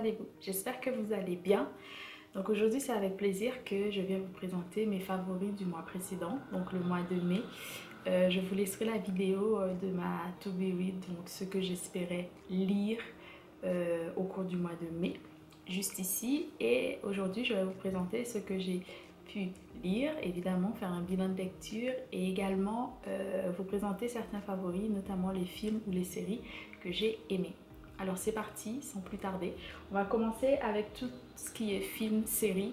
allez-vous? J'espère que vous allez bien. Donc aujourd'hui c'est avec plaisir que je viens vous présenter mes favoris du mois précédent, donc le mois de mai. Je vous laisserai la vidéo de ma to be read, donc ce que j'espérais lire au cours du mois de mai, juste ici. Et aujourd'hui je vais vous présenter ce que j'ai pu lire, évidemment faire un bilan de lecture et également vous présenter certains favoris, notamment les films ou les séries que j'ai aimés. Alors c'est parti, sans plus tarder. On va commencer avec tout ce qui est film, série,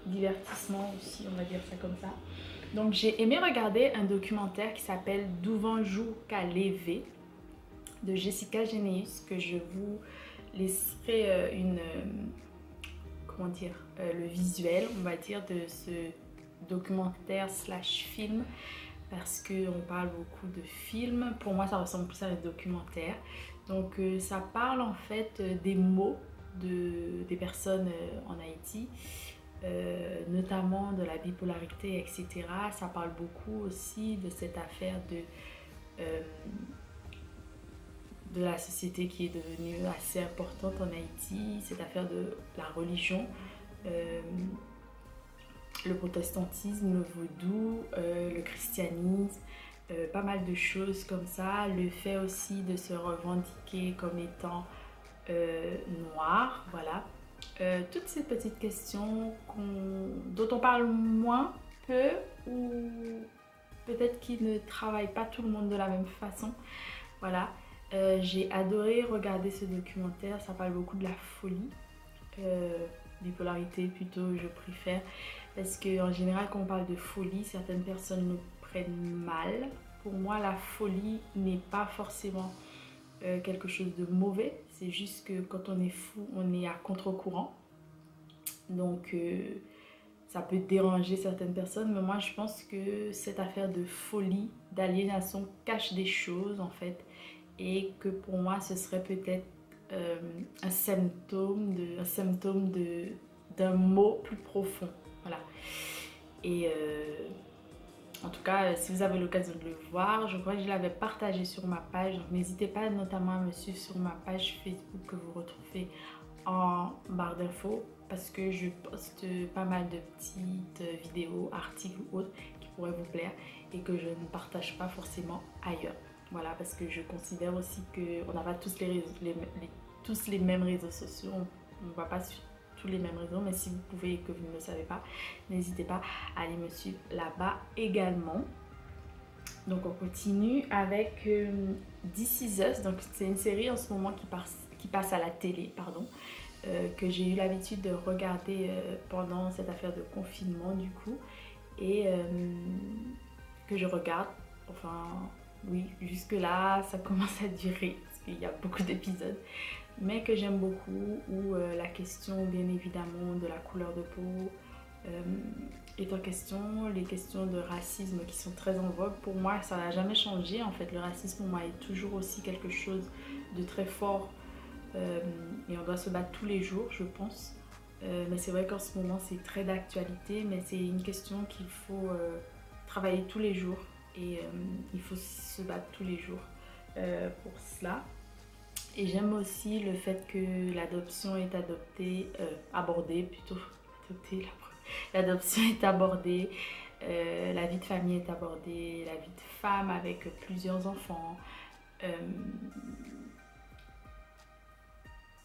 divertissement aussi, on va dire ça comme ça. Donc j'ai aimé regarder un documentaire qui s'appelle D'Uvanju Kalevé de Jessica Généus, que je vous laisserai le visuel, on va dire, de ce documentaire slash film, parce qu'on parle beaucoup de films. Pour moi ça ressemble plus à un documentaire. Donc ça parle en fait des maux des personnes en Haïti, notamment de la bipolarité, etc. Ça parle beaucoup aussi de cette affaire de la société qui est devenue assez importante en Haïti, cette affaire de la religion, le protestantisme, le vaudou, le christianisme, pas mal de choses comme ça, le fait aussi de se revendiquer comme étant noir, voilà. Toutes ces petites questions dont on parle moins, peu, ou peut-être qu'ils ne travaillent pas tout le monde de la même façon, voilà. J'ai adoré regarder ce documentaire, ça parle beaucoup de la folie, bipolarité plutôt je préfère, parce qu'en général quand on parle de folie, certaines personnes le prennent mal. Pour moi la folie n'est pas forcément quelque chose de mauvais, c'est juste que quand on est fou, on est à contre-courant, donc ça peut déranger certaines personnes, mais moi je pense que cette affaire de folie, d'aliénation cache des choses en fait, et que pour moi ce serait peut-être un symptôme d'un mot plus profond, voilà. Et en tout cas, si vous avez l'occasion de le voir, je crois que je l'avais partagé sur ma page, donc n'hésitez pas notamment à me suivre sur ma page Facebook que vous retrouvez en barre d'infos, parce que je poste pas mal de petites vidéos, articles ou autres qui pourraient vous plaire et que je ne partage pas forcément ailleurs. Voilà, parce que je considère aussi qu'on n'a pas tous les mêmes réseaux sociaux, on ne va pas sur tous les mêmes réseaux, mais si vous pouvez et que vous ne le savez pas, n'hésitez pas à aller me suivre là-bas également. Donc on continue avec This Is Us, donc c'est une série en ce moment qui passe à la télé, pardon, que j'ai eu l'habitude de regarder pendant cette affaire de confinement du coup, et que je regarde, enfin oui, jusque là ça commence à durer parce qu'il y a beaucoup d'épisodes, mais que j'aime beaucoup, où la question bien évidemment de la couleur de peau est en question, les questions de racisme qui sont très en vogue. Pour moi ça n'a jamais changé en fait, le racisme pour moi est toujours aussi quelque chose de très fort, et on doit se battre tous les jours je pense, mais c'est vrai qu'en ce moment c'est très d'actualité, mais c'est une question qu'il faut travailler tous les jours, et il faut se battre tous les jours pour cela. Et j'aime aussi le fait que l'adoption est abordée plutôt. L'adoption est abordée, la vie de famille est abordée, la vie de femme avec plusieurs enfants,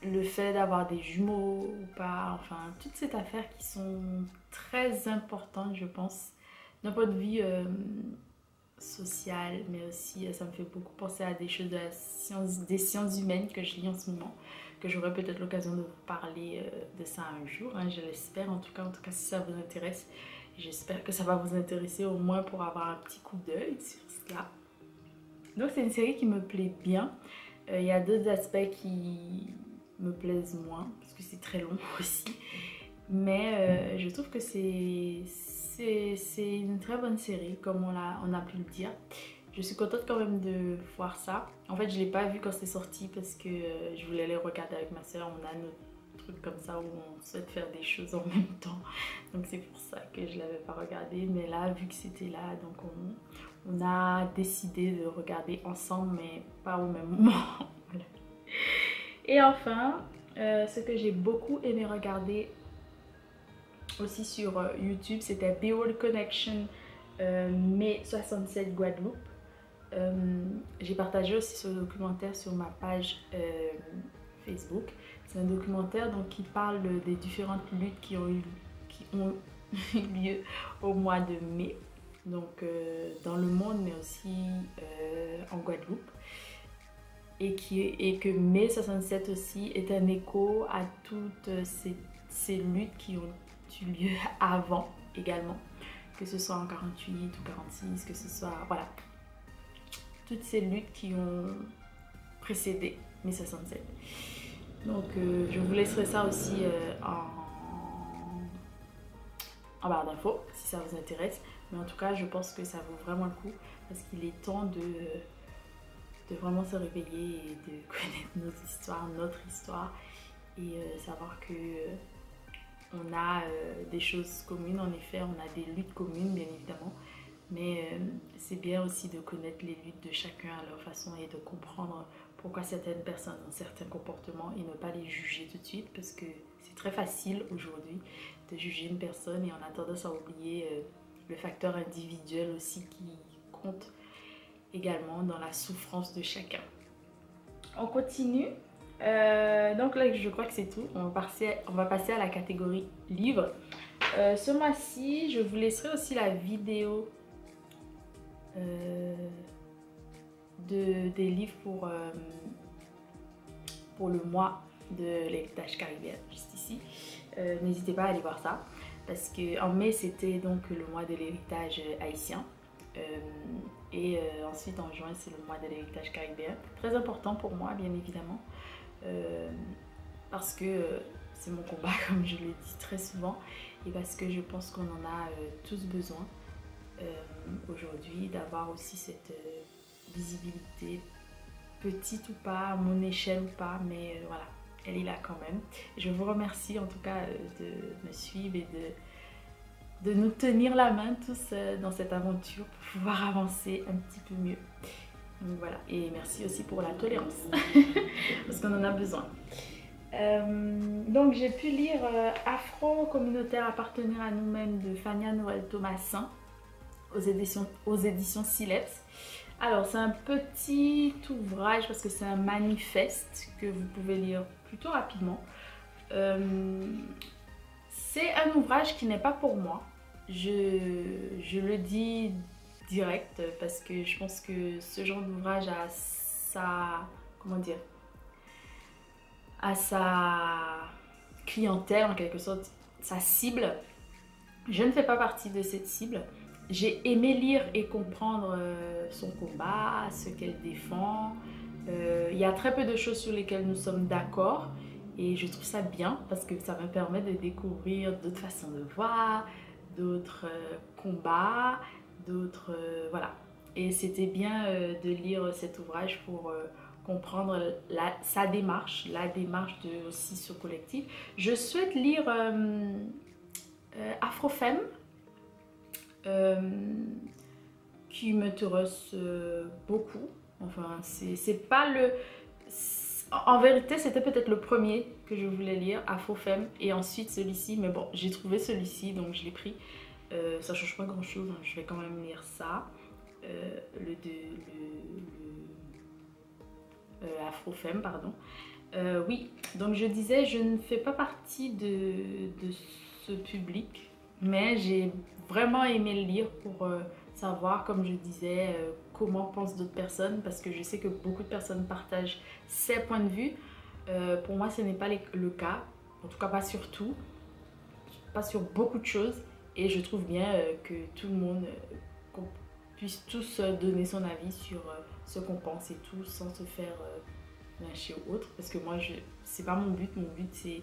le fait d'avoir des jumeaux ou pas, enfin toute cette affaire qui sont très importantes je pense d'un point de vue sociale, mais aussi ça me fait beaucoup penser à des choses des sciences humaines que je lis en ce moment, que j'aurai peut-être l'occasion de vous parler de ça un jour, hein, je l'espère. En tout cas si ça vous intéresse, j'espère que ça va vous intéresser au moins pour avoir un petit coup d'œil sur cela. Donc c'est une série qui me plaît bien. Il y a d'autres aspects qui me plaisent moins parce que c'est très long aussi, mais je trouve que c'est une très bonne série comme on a pu le dire. Je suis contente quand même de voir ça. En fait je l'ai pas vu quand c'est sorti parce que je voulais aller regarder avec ma soeur. On a notre truc comme ça où on souhaite faire des choses en même temps, donc c'est pour ça que je l'avais pas regardé. Mais là vu que c'était là, donc on a décidé de regarder ensemble, mais pas au même moment. Voilà. Et enfin ce que j'ai beaucoup aimé regarder aussi sur YouTube, c'était Be World Connection mai 67 Guadeloupe. J'ai partagé aussi ce documentaire sur ma page Facebook. C'est un documentaire donc, qui parle des différentes luttes qui ont eu lieu au mois de mai, donc dans le monde mais aussi en Guadeloupe, et que mai 67 aussi est un écho à toutes ces luttes qui ont eu lieu avant également, que ce soit en 48 ou 46, que ce soit, voilà, toutes ces luttes qui ont précédé mai 67. Donc je vous laisserai ça aussi en barre d'infos si ça vous intéresse, mais en tout cas je pense que ça vaut vraiment le coup parce qu'il est temps de vraiment se réveiller et de connaître notre histoire et savoir que on a des choses communes. En effet, on a des luttes communes bien évidemment, mais c'est bien aussi de connaître les luttes de chacun à leur façon et de comprendre pourquoi certaines personnes ont certains comportements et ne pas les juger tout de suite, parce que c'est très facile aujourd'hui de juger une personne et on a tendance à oublier le facteur individuel aussi qui compte également dans la souffrance de chacun. On continue. Donc là, je crois que c'est tout. On va passer à la catégorie livres. Ce mois-ci, je vous laisserai aussi la vidéo des livres pour le mois de l'héritage caribéen, juste ici. N'hésitez pas à aller voir ça, parce qu'en mai, c'était donc le mois de l'héritage haïtien. Et ensuite en juin, c'est le mois de l'héritage caribéen. Très important pour moi, bien évidemment, parce que c'est mon combat, comme je le dis très souvent, et parce que je pense qu'on en a tous besoin aujourd'hui, d'avoir aussi cette visibilité, petite ou pas, à mon échelle ou pas, mais voilà, elle est là quand même. Je vous remercie en tout cas de me suivre et de nous tenir la main tous dans cette aventure pour pouvoir avancer un petit peu mieux. Donc voilà, et merci aussi pour la tolérance, parce qu'on en a besoin. Donc j'ai pu lire Afro communautaire appartenir à nous-mêmes de Fania Noël Thomasin aux éditions Sileps. Alors c'est un petit ouvrage parce que c'est un manifeste que vous pouvez lire plutôt rapidement. C'est un ouvrage qui n'est pas pour moi. Je le dis direct parce que je pense que ce genre d'ouvrage a sa, comment dire, à sa clientèle en quelque sorte, sa cible. Je ne fais pas partie de cette cible. J'ai aimé lire et comprendre son combat, ce qu'elle défend. Il y a très peu de choses sur lesquelles nous sommes d'accord et je trouve ça bien parce que ça me permet de découvrir d'autres façons de voir, d'autres combats, d'autres... voilà. Et c'était bien de lire cet ouvrage pour comprendre sa démarche, la démarche de aussi ce collectif. Je souhaite lire Afrofemme, qui m'intéresse beaucoup. Enfin, c'est pas le... En vérité, c'était peut-être le premier que je voulais lire, Afrofemme, et ensuite celui-ci. Mais bon, j'ai trouvé celui-ci, donc je l'ai pris. Ça change pas grand-chose, hein. Je vais quand même lire ça. Afrofemme, pardon. Oui, donc je disais, je ne fais pas partie de ce public, mais j'ai vraiment aimé le lire pour savoir, comme je disais, comment pensent d'autres personnes, parce que je sais que beaucoup de personnes partagent ces points de vue. Pour moi, ce n'est pas le cas, en tout cas pas sur tout, pas sur beaucoup de choses, et je trouve bien que tout le monde, qu'on puisse tous donner son avis sur ce qu'on pense et tout, sans se faire lyncher ou autre, parce que moi, c'est pas mon but c'est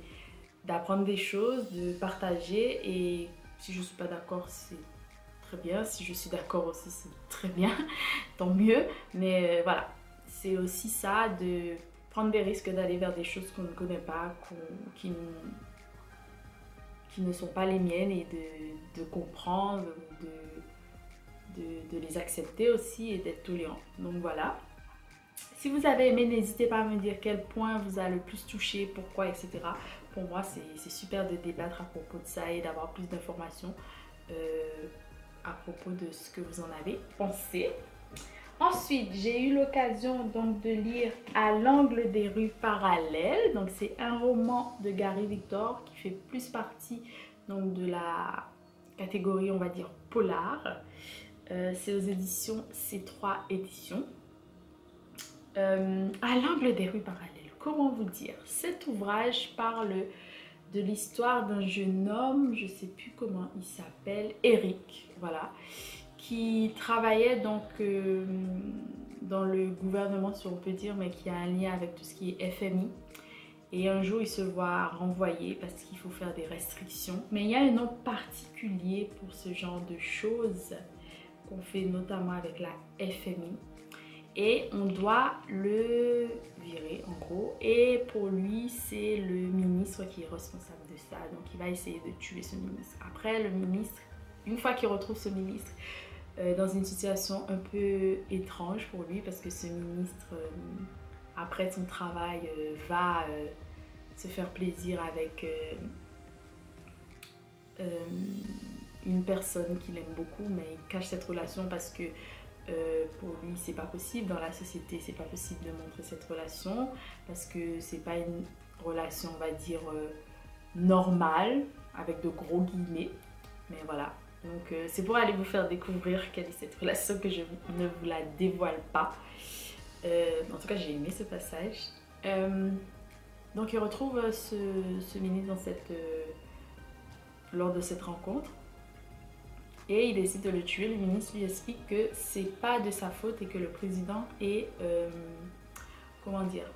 d'apprendre des choses, de partager, et si je suis pas d'accord, c'est très bien, si je suis d'accord aussi, c'est très bien, tant mieux, mais voilà, c'est aussi ça, de prendre des risques, d'aller vers des choses qu'on ne connaît pas, qui ne sont pas les miennes, et de comprendre, de les accepter aussi et d'être tolérant. Donc voilà. Si Si vous avez aimé, n'hésitez pas à me dire quel point vous a le plus touché, pourquoi, etc. Pour moi, c'est super de débattre à propos de ça et d'avoir plus d'informations à propos de ce que vous en avez pensé. Ensuite, j'ai eu l'occasion donc de lire À l'angle des rues parallèles. Donc, c'est un roman de Gary Victor qui fait plus partie donc, de la catégorie, on va dire, polar. C'est aux éditions C3 Éditions. À l'angle des rues parallèles, comment vous dire? Cet ouvrage parle de l'histoire d'un jeune homme, je ne sais plus comment il s'appelle, Eric, voilà, qui travaillait donc dans le gouvernement, si on peut dire, mais qui a un lien avec tout ce qui est FMI. Et un jour, il se voit renvoyer parce qu'il faut faire des restrictions. Mais il y a un nom particulier pour ce genre de choses qu'on fait notamment avec la FMI. Et on doit le virer en gros. Et pour lui, c'est le ministre qui est responsable de ça. Donc il va essayer de tuer ce ministre. Après, le ministre, une fois qu'il retrouve ce ministre dans une situation un peu étrange pour lui, parce que ce ministre, après son travail, va se faire plaisir avec une personne qu'il aime beaucoup, mais il cache cette relation parce que pour lui c'est pas possible, dans la société c'est pas possible de montrer cette relation parce que c'est pas une relation, on va dire, normale, avec de gros guillemets, mais voilà. Donc c'est pour aller vous faire découvrir quelle est cette relation que je ne vous la dévoile pas. En tout cas, j'ai aimé ce passage. Donc il retrouve ce ministre dans lors de cette rencontre. Et il décide de le tuer. Le ministre lui explique que c'est pas de sa faute et que le président est, comment dire,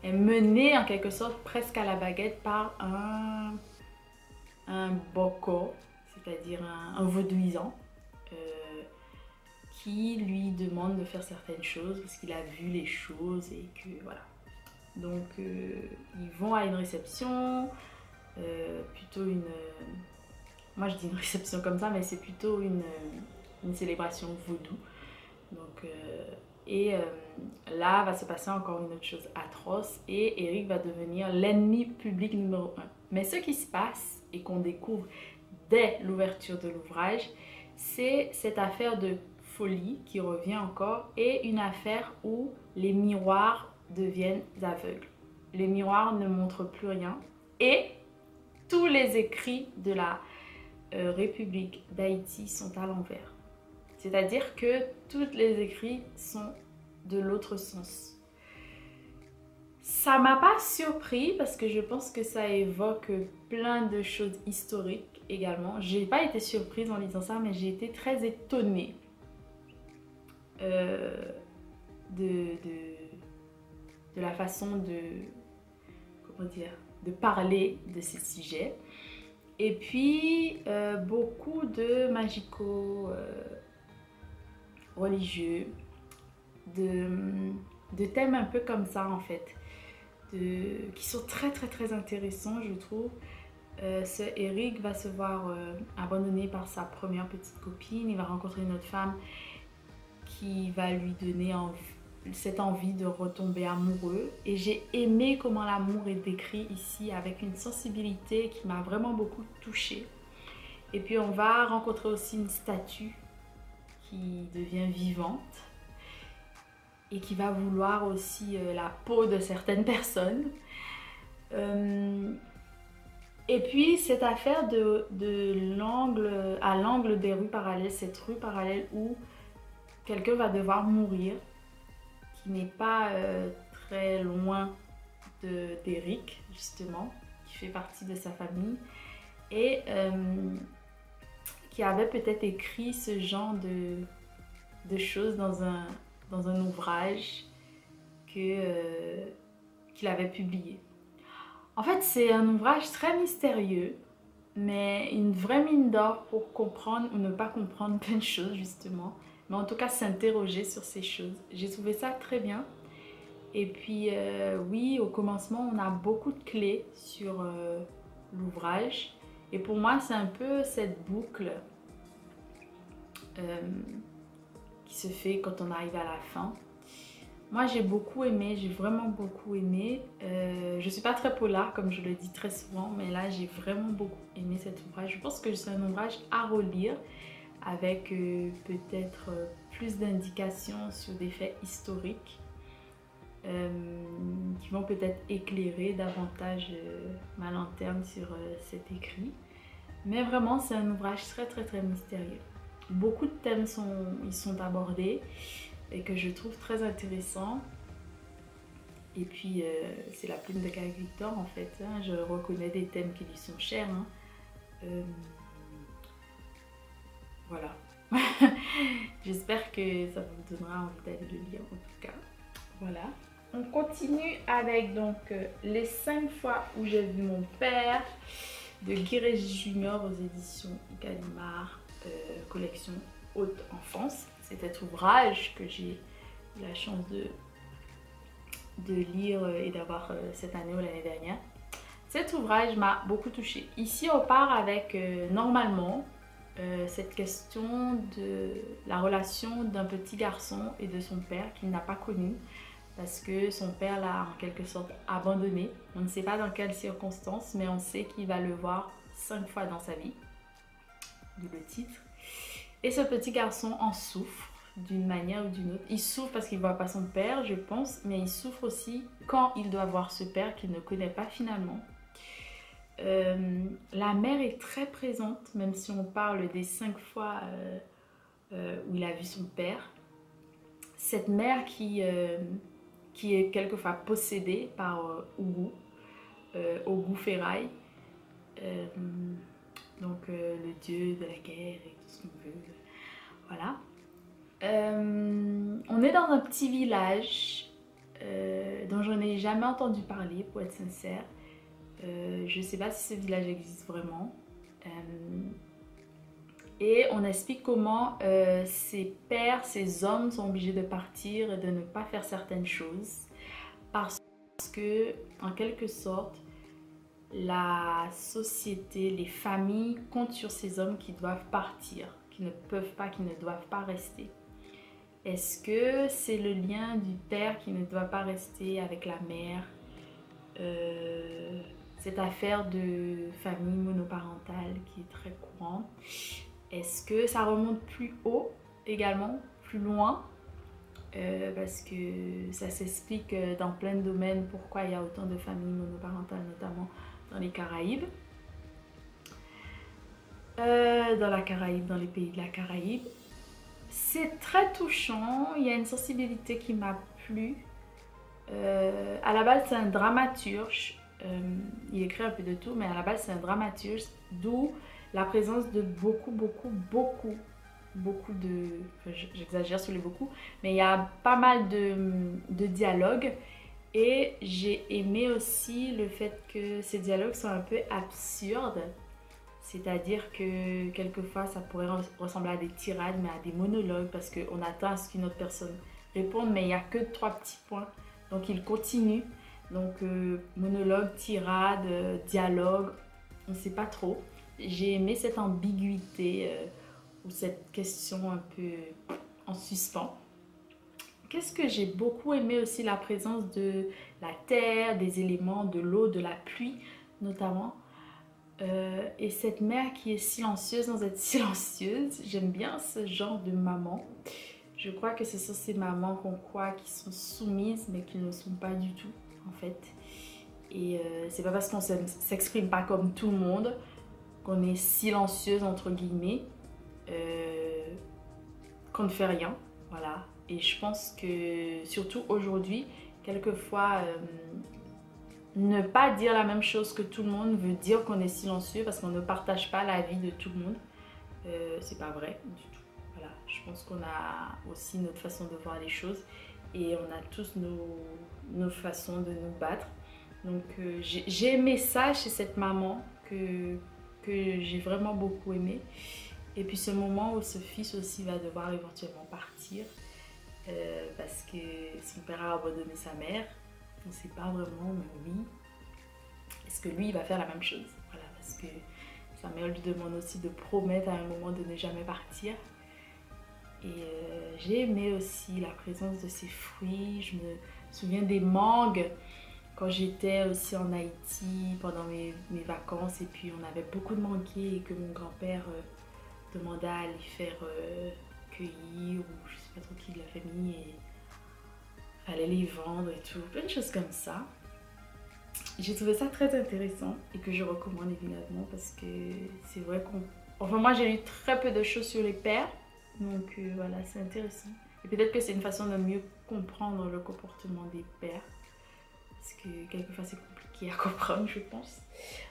est mené en quelque sorte presque à la baguette par un boko, c'est-à-dire un vaudouisant, qui lui demande de faire certaines choses parce qu'il a vu les choses et que voilà. Donc ils vont à une réception, plutôt une... moi je dis une réception comme ça, mais c'est plutôt une célébration vaudou. Donc, là va se passer encore une autre chose atroce et Eric va devenir l'ennemi public numéro 1. Mais ce qui se passe et qu'on découvre dès l'ouverture de l'ouvrage, c'est cette affaire de folie qui revient encore et une affaire où les miroirs deviennent aveugles. Les miroirs ne montrent plus rien et tous les écrits de la République d'Haïti sont à l'envers. C'est-à-dire que tous les écrits sont de l'autre sens. Ça m'a pas surpris parce que je pense que ça évoque plein de choses historiques également. J'ai pas été surprise en lisant ça, mais j'ai été très étonnée de la façon comment dire, de parler de ces sujets. Et puis beaucoup de magico religieux, de thèmes un peu comme ça en fait, qui sont très intéressants je trouve. Ce Eric va se voir abandonné par sa première petite copine. Il va rencontrer une autre femme qui va lui donner cette envie de retomber amoureux. Et j'ai aimé comment l'amour est décrit ici avec une sensibilité qui m'a vraiment beaucoup touchée. Et puis on va rencontrer aussi une statue qui devient vivante et qui va vouloir aussi la peau de certaines personnes. Et puis cette affaire à l'angle des rues parallèles, cette rue parallèle où quelqu'un va devoir mourir, qui n'est pas très loin d'Eric justement, qui fait partie de sa famille et qui avait peut-être écrit ce genre de choses dans un ouvrage qu'il avait publié. En fait, c'est un ouvrage très mystérieux, mais une vraie mine d'or pour comprendre ou ne pas comprendre plein de choses, justement. Mais en tout cas, s'interroger sur ces choses. J'ai trouvé ça très bien. Et puis, oui, au commencement, on a beaucoup de clés sur l'ouvrage. Et pour moi, c'est un peu cette boucle qui se fait quand on arrive à la fin. Moi j'ai beaucoup aimé, j'ai vraiment beaucoup aimé. Je suis pas très polar comme je le dis très souvent, mais là j'ai vraiment beaucoup aimé cet ouvrage. Je pense que c'est un ouvrage à relire avec peut-être plus d'indications sur des faits historiques qui vont peut-être éclairer davantage ma lanterne sur cet écrit. Mais vraiment c'est un ouvrage très mystérieux. Beaucoup de thèmes sont abordés et que je trouve très intéressant. Et puis c'est la plume de Carl Victor en fait, hein. Je reconnais des thèmes qui lui sont chers, hein. Voilà. J'espère que ça vous donnera envie d'aller le lire en tout cas. Voilà. On continue avec donc les 5 fois où j'ai vu mon père de Guy Régis Junior aux éditions Gallimard, collection Haute Enfance. C'est cet ouvrage que j'ai eu la chance de lire et d'avoir cette année ou l'année dernière. Cet ouvrage m'a beaucoup touchée. Ici on part avec normalement cette question de la relation d'un petit garçon et de son père qu'il n'a pas connu parce que son père l'a en quelque sorte abandonné. On ne sait pas dans quelles circonstances, mais on sait qu'il va le voir 5 fois dans sa vie, d'où le titre. Et ce petit garçon en souffre d'une manière ou d'une autre. Il souffre parce qu'il ne voit pas son père, je pense, mais il souffre aussi quand il doit voir ce père qu'il ne connaît pas finalement. La mère est très présente, même si on parle des 5 fois où il a vu son père. Cette mère qui est quelquefois possédée par Ogu Ferraille, donc le dieu de la guerre et tout ce qu'on veut. Voilà. On est dans un petit village dont je n'ai jamais entendu parler, pour être sincère. Je ne sais pas si ce village existe vraiment. Et on explique comment ces pères, ces hommes sont obligés de partir et de ne pas faire certaines choses parce que, en quelque sorte, la société, les familles comptent sur ces hommes qui doivent partir, qui ne peuvent pas, qui ne doivent pas rester. Est-ce que c'est le lien du père qui ne doit pas rester avec la mère, cette affaire de famille monoparentale qui est très courante? Est-ce que ça remonte plus haut également, plus loin? Parce que ça s'explique dans plein de domaines pourquoi il y a autant de familles monoparentales, notamment dans les Caraïbes. Dans les pays de la Caraïbe. C'est très touchant, il y a une sensibilité qui m'a plu. À la base, c'est un dramaturge. Il écrit un peu de tout, mais à la base, c'est un dramaturge, d'où la présence de beaucoup de... J'exagère sur les beaucoup, mais il y a pas mal de dialogues. Et j'ai aimé aussi le fait que ces dialogues sont un peu absurdes. C'est-à-dire que quelquefois, ça pourrait ressembler à des tirades, mais à des monologues, parce qu'on attend à ce qu'une autre personne réponde, mais il n'y a que 3 petits points. Donc, il continue. Donc, monologue, tirade, dialogue, on ne sait pas trop. J'ai aimé cette ambiguïté ou cette question un peu en suspens. Qu'est-ce que j'ai beaucoup aimé aussi? La présence de la terre, des éléments, de l'eau, de la pluie notamment. Et cette mère qui est silencieuse sans être silencieuse. J'aime bien ce genre de maman. Je crois que ce sont ces mamans qu'on croit qui sont soumises mais qui ne le sont pas du tout en fait. Et c'est pas parce qu'on s'exprime pas comme tout le monde qu'on est silencieuse entre guillemets, qu'on ne fait rien. Voilà. Et je pense que surtout aujourd'hui, quelquefois ne pas dire la même chose que tout le monde veut dire qu'on est silencieux parce qu'on ne partage pas la vie de tout le monde. C'est pas vrai du tout. Voilà, je pense qu'on a aussi notre façon de voir les choses et on a tous nos façons de nous battre. Donc j'ai aimé ça chez cette maman que j'ai vraiment beaucoup aimé. Et puis ce moment où ce fils aussi va devoir éventuellement partir parce que son père a abandonné sa mère. On ne sait pas vraiment, mais oui. Est-ce que lui, il va faire la même chose? Voilà, parce que sa mère lui demande aussi de promettre à un moment de ne jamais partir. Et j'ai aimé aussi la présence de ces fruits. Je me souviens des mangues quand j'étais aussi en Haïti pendant mes vacances, et puis on avait beaucoup de manguiers et que mon grand-père demandait à les faire cueillir, ou je sais pas trop qui de la famille, et fallait les vendre et tout, plein de choses comme ça. J'ai trouvé ça très intéressant et que je recommande évidemment, parce que c'est vrai qu'on... Enfin, moi j'ai lu très peu de choses sur les pères, donc voilà, c'est intéressant. Et peut-être que c'est une façon de mieux comprendre le comportement des pères, parce que quelquefois c'est compliqué à comprendre, je pense.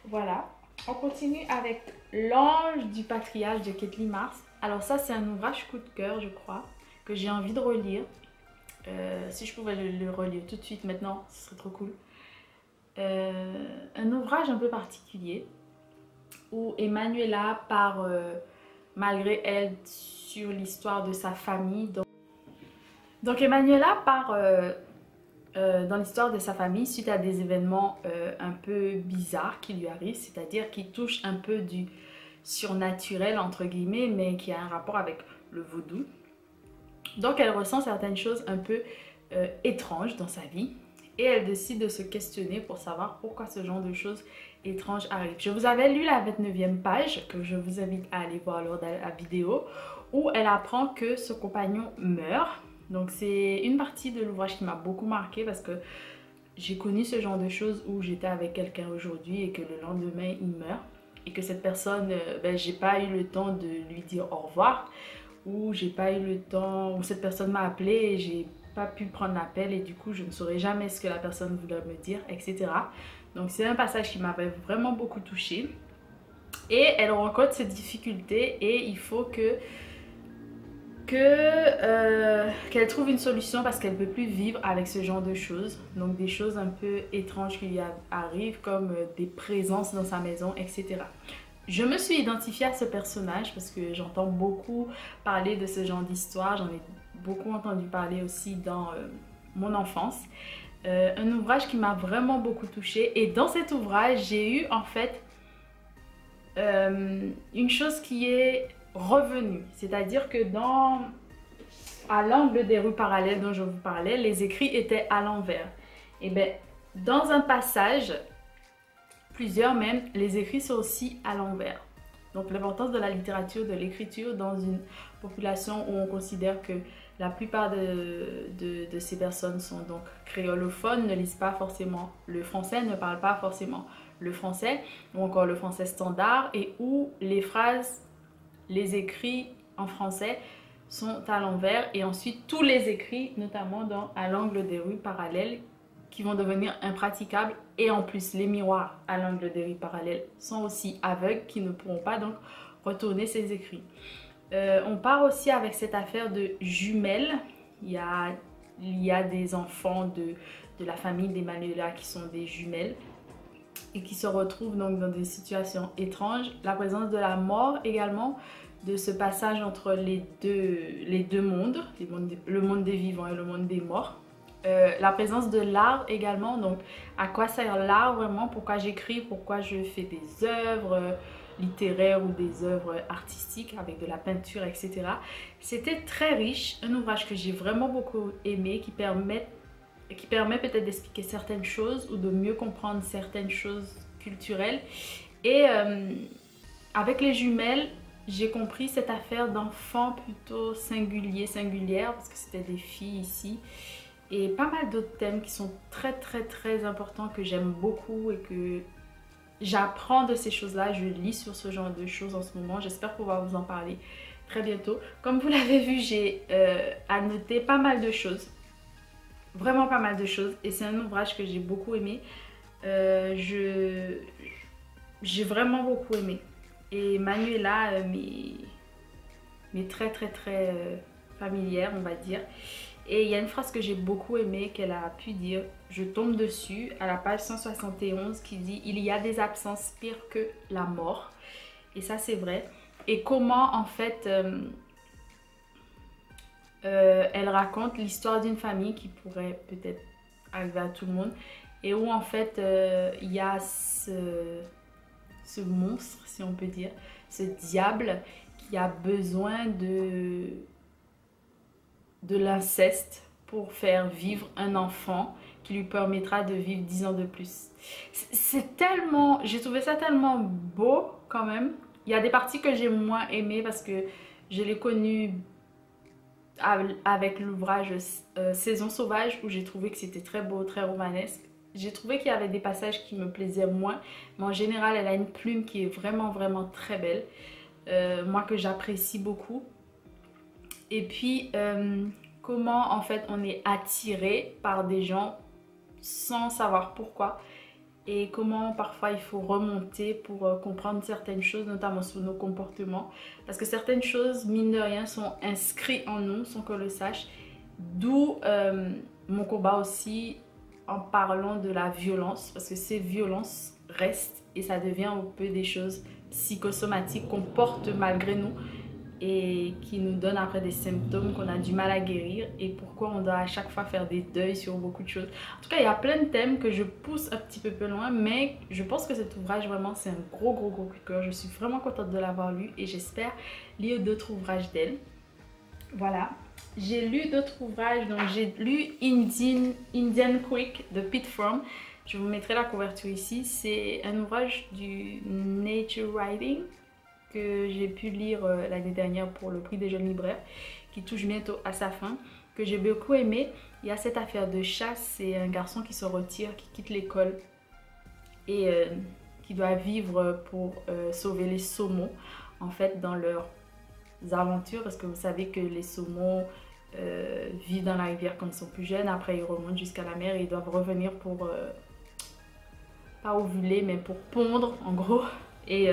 Voilà, on continue avec L'Ange du Patriarche de Kathleen Mars. Alors ça, c'est un ouvrage coup de cœur, je crois, que j'ai envie de relire. Si je pouvais le relire tout de suite maintenant, ce serait trop cool. Un ouvrage un peu particulier où Emanuela part malgré elle sur l'histoire de sa famille. Donc Emanuela part dans l'histoire de sa famille suite à des événements un peu bizarres qui lui arrivent, c'est-à-dire qui touchent un peu du surnaturel entre guillemets, mais qui a un rapport avec le vaudou. Donc elle ressent certaines choses un peu étranges dans sa vie, et elle décide de se questionner pour savoir pourquoi ce genre de choses étranges arrivent. Je vous avais lu la 29e page, que je vous invite à aller voir lors de la vidéo, où elle apprend que ce compagnon meurt. Donc c'est une partie de l'ouvrage qui m'a beaucoup marquée, parce que j'ai connu ce genre de choses où j'étais avec quelqu'un aujourd'hui et que le lendemain il meurt, et que cette personne, j'ai pas eu le temps de lui dire au revoir, ou j'ai pas eu le temps, ou cette personne m'a appelé et j'ai pas pu prendre l'appel, et du coup je ne saurais jamais ce que la personne voulait me dire, etc. Donc c'est un passage qui m'avait vraiment beaucoup touchée, et elle rencontre cette difficulté et il faut qu'elle trouve une solution, parce qu'elle ne peut plus vivre avec ce genre de choses. Donc des choses un peu étranges qui lui arrivent, comme des présences dans sa maison, etc. Je me suis identifiée à ce personnage parce que j'entends beaucoup parler de ce genre d'histoire. J'en ai beaucoup entendu parler aussi dans mon enfance. Un ouvrage qui m'a vraiment beaucoup touchée. Et dans cet ouvrage, j'ai eu en fait une chose qui est revenue. C'est-à-dire que à l'angle des rues parallèles dont je vous parlais, les écrits étaient à l'envers. Et bien, dans un passage, plusieurs même, les écrits sont aussi à l'envers. Donc l'importance de la littérature, de l'écriture dans une population où on considère que la plupart de ces personnes sont donc créolophones, ne lisent pas forcément le français, ne parlent pas forcément le français, ou encore le français standard, et où les phrases, les écrits en français sont à l'envers, et ensuite tous les écrits, notamment à l'angle des rues parallèles, qui vont devenir impraticables, et en plus les miroirs à l'angle des rues parallèles sont aussi aveugles, qui ne pourront pas donc retourner ces écrits. On part aussi avec cette affaire de jumelles. Il y a des enfants de la famille d'Emanuela qui sont des jumelles et qui se retrouvent donc dans des situations étranges. La présence de la mort également, de ce passage entre les deux mondes, le monde des vivants et le monde des morts. La présence de l'art également, donc à quoi sert l'art vraiment, pourquoi j'écris, pourquoi je fais des œuvres littéraires ou des œuvres artistiques avec de la peinture, etc. C'était très riche, un ouvrage que j'ai vraiment beaucoup aimé, qui permet peut-être d'expliquer certaines choses ou de mieux comprendre certaines choses culturelles. Et avec les jumelles, j'ai compris cette affaire d'enfants plutôt singulières, parce que c'était des filles ici. Et pas mal d'autres thèmes qui sont très importants, que j'aime beaucoup et que j'apprends de ces choses-là. Je lis sur ce genre de choses en ce moment. J'espère pouvoir vous en parler très bientôt. Comme vous l'avez vu, j'ai annoté pas mal de choses. Vraiment pas mal de choses. Et c'est un ouvrage que j'ai beaucoup aimé. J'ai vraiment beaucoup aimé. Et Manuela m'est très familière, on va dire. Et il y a une phrase que j'ai beaucoup aimée qu'elle a pu dire, je tombe dessus, à la page 171, qui dit « Il y a des absences pires que la mort ». Et ça, c'est vrai. Et comment, en fait, elle raconte l'histoire d'une famille qui pourrait peut-être arriver à tout le monde. Et où, en fait, il y a ce monstre, si on peut dire, ce diable qui a besoin de l'inceste pour faire vivre un enfant qui lui permettra de vivre 10 ans de plus. C'est tellement, j'ai trouvé ça tellement beau quand même. Il y a des parties que j'ai moins aimées parce que je l'ai connu avec l'ouvrage Saison sauvage où j'ai trouvé que c'était très beau, très romanesque. J'ai trouvé qu'il y avait des passages qui me plaisaient moins, mais en général elle a une plume qui est vraiment vraiment très belle, moi que j'apprécie beaucoup. Et puis comment en fait on est attiré par des gens sans savoir pourquoi, et comment parfois il faut remonter pour comprendre certaines choses, notamment sur nos comportements, parce que certaines choses, mine de rien, sont inscrites en nous sans qu'on le sache. D'où mon combat aussi en parlant de la violence, parce que ces violences restent et ça devient un peu des choses psychosomatiques qu'on porte malgré nous et qui nous donnent après des symptômes qu'on a du mal à guérir, et pourquoi on doit à chaque fois faire des deuils sur beaucoup de choses. En tout cas, il y a plein de thèmes que je pousse un petit peu plus loin, mais je pense que cet ouvrage vraiment c'est un gros coup de cœur. Je suis vraiment contente de l'avoir lu et j'espère lire d'autres ouvrages d'elle. Voilà, j'ai lu d'autres ouvrages, donc j'ai lu Indian Creek de Pete Fromm. Je vous mettrai la couverture ici. C'est un ouvrage du Nature Writing que j'ai pu lire l'année dernière pour le prix des jeunes libraires, qui touche bientôt à sa fin, que j'ai beaucoup aimé. Il y a cette affaire de chasse, c'est un garçon qui se retire, qui quitte l'école et qui doit vivre pour sauver les saumons en fait dans leurs aventures, parce que vous savez que les saumons vivent dans la rivière quand ils sont plus jeunes, après ils remontent jusqu'à la mer et ils doivent revenir pour pas ovuler mais pour pondre en gros, et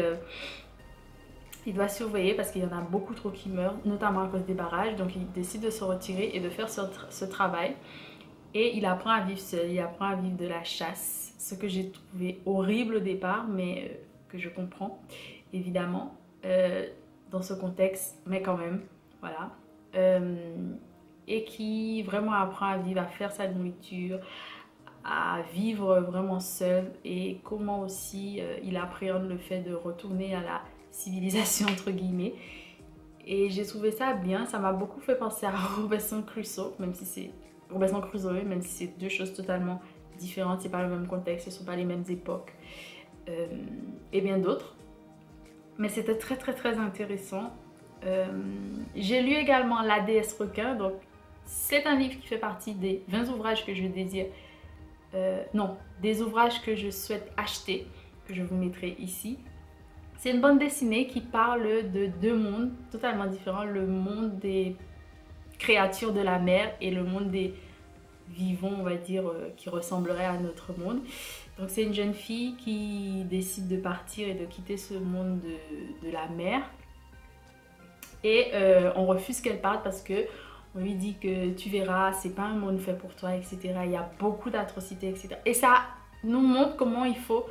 il doit surveiller parce qu'il y en a beaucoup trop qui meurent, notamment à cause des barrages. Donc il décide de se retirer et de faire ce travail. Et il apprend à vivre seul, il apprend à vivre de la chasse. Ce que j'ai trouvé horrible au départ, mais que je comprends évidemment dans ce contexte, mais quand même, voilà. Et qui vraiment apprend à vivre, à faire sa nourriture, à vivre vraiment seul, et comment aussi il appréhende le fait de retourner à la civilisation entre guillemets. Et j'ai trouvé ça bien, ça m'a beaucoup fait penser à Robinson Crusoe, même si c'est même si c'est deux choses totalement différentes, c'est pas le même contexte, ce sont pas les mêmes époques, et bien d'autres. Mais c'était très intéressant. J'ai lu également La déesse requin, donc c'est un livre qui fait partie des 20 ouvrages que je désire, non, des ouvrages que je souhaite acheter, que je vous mettrai ici. C'est une bande dessinée qui parle de deux mondes totalement différents, le monde des créatures de la mer et le monde des vivants, on va dire, qui ressemblerait à notre monde. Donc c'est une jeune fille qui décide de partir et de quitter ce monde de la mer. Et on refuse qu'elle parte parce que on lui dit que tu verras, c'est pas un monde fait pour toi, etc. Il y a beaucoup d'atrocités, etc. Et ça nous montre comment il faut,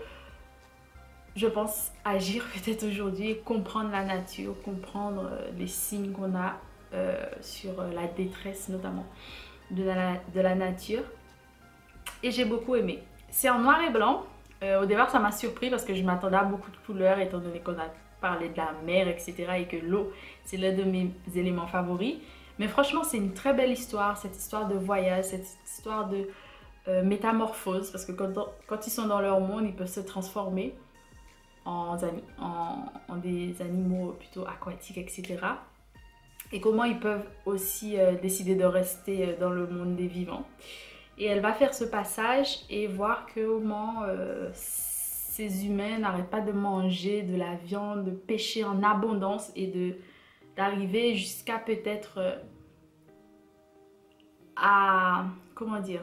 je pense, agir peut-être aujourd'hui, comprendre la nature, comprendre les signes qu'on a sur la détresse notamment de la nature. Et j'ai beaucoup aimé. C'est en noir et blanc. Au départ ça m'a surpris parce que je m'attendais à beaucoup de couleurs étant donné qu'on a parlé de la mer, etc. et que l'eau c'est l'un de mes éléments favoris. Mais franchement c'est une très belle histoire, cette histoire de voyage, cette histoire de métamorphose, parce que quand ils sont dans leur monde ils peuvent se transformer en des animaux plutôt aquatiques, etc. Et comment ils peuvent aussi décider de rester dans le monde des vivants. Et elle va faire ce passage et voir comment ces humains n'arrêtent pas de manger de la viande, de pêcher en abondance et d'arriver jusqu'à peut-être à, comment dire,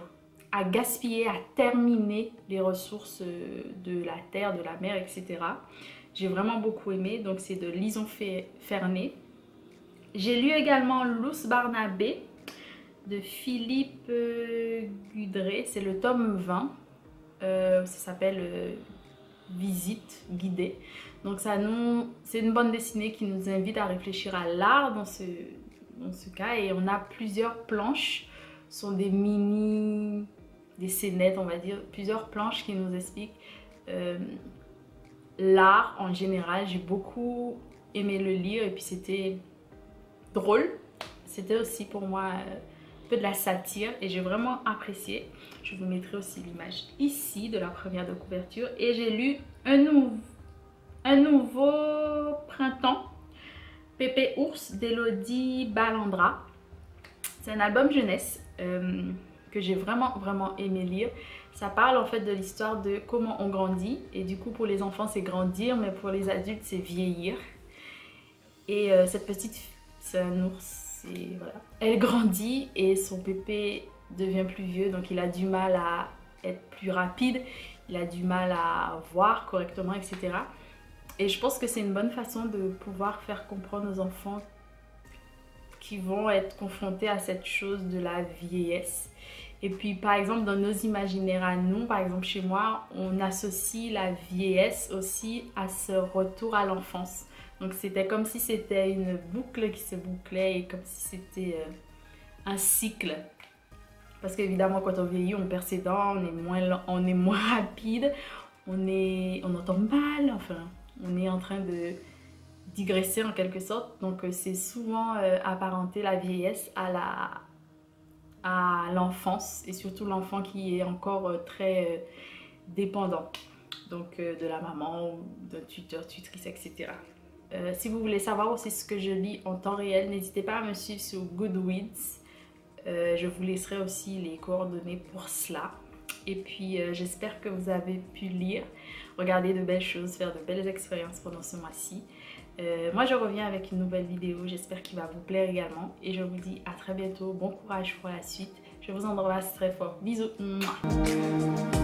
à gaspiller, à terminer les ressources de la terre, de la mer, etc. J'ai vraiment beaucoup aimé, donc c'est de Lison Ferney. J'ai lu également Luce Barnabé de Philippe Gudré, c'est le tome 20, ça s'appelle Visite guidée. Donc c'est une bande dessinée qui nous invite à réfléchir à l'art dans ce cas, et on a plusieurs planches, ce sont des scénettes on va dire, plusieurs planches qui nous expliquent l'art en général. J'ai beaucoup aimé le lire et puis c'était drôle. C'était aussi pour moi un peu de la satire et j'ai vraiment apprécié. Je vous mettrai aussi l'image ici de la première de couverture. Et j'ai lu un nouveau printemps, Pépé Ours d'Elodie Balandra. C'est un album jeunesse que j'ai vraiment aimé lire. Ça parle en fait de l'histoire de comment on grandit. Et du coup pour les enfants c'est grandir, mais pour les adultes c'est vieillir. Et cette petite, c'est un ours, et voilà. Elle grandit et son pépé devient plus vieux, donc il a du mal à être plus rapide, il a du mal à voir correctement, etc. Et je pense que c'est une bonne façon de pouvoir faire comprendre aux enfants qui vont être confrontés à cette chose de la vieillesse. Et puis par exemple dans nos imaginaires à nous, par exemple chez moi, on associe la vieillesse aussi à ce retour à l'enfance. Donc c'était comme si c'était une boucle qui se bouclait et comme si c'était un cycle. Parce qu'évidemment quand on vieillit, on perd ses dents, on est moins rapide, on entend mal, enfin on est en train de digresser en quelque sorte. Donc c'est souvent apparenté la vieillesse à l'enfance et surtout l'enfant qui est encore très dépendant. Donc de la maman ou d'un tuteur, tutrice, etc. Si vous voulez savoir aussi ce que je lis en temps réel, n'hésitez pas à me suivre sur Goodreads. Je vous laisserai aussi les coordonnées pour cela. Et puis j'espère que vous avez pu lire, regarder de belles choses, faire de belles expériences pendant ce mois-ci. Moi je reviens avec une nouvelle vidéo, j'espère qu'il va vous plaire également. Et je vous dis à très bientôt, bon courage pour la suite. Je vous embrasse très fort, bisous. Mouah.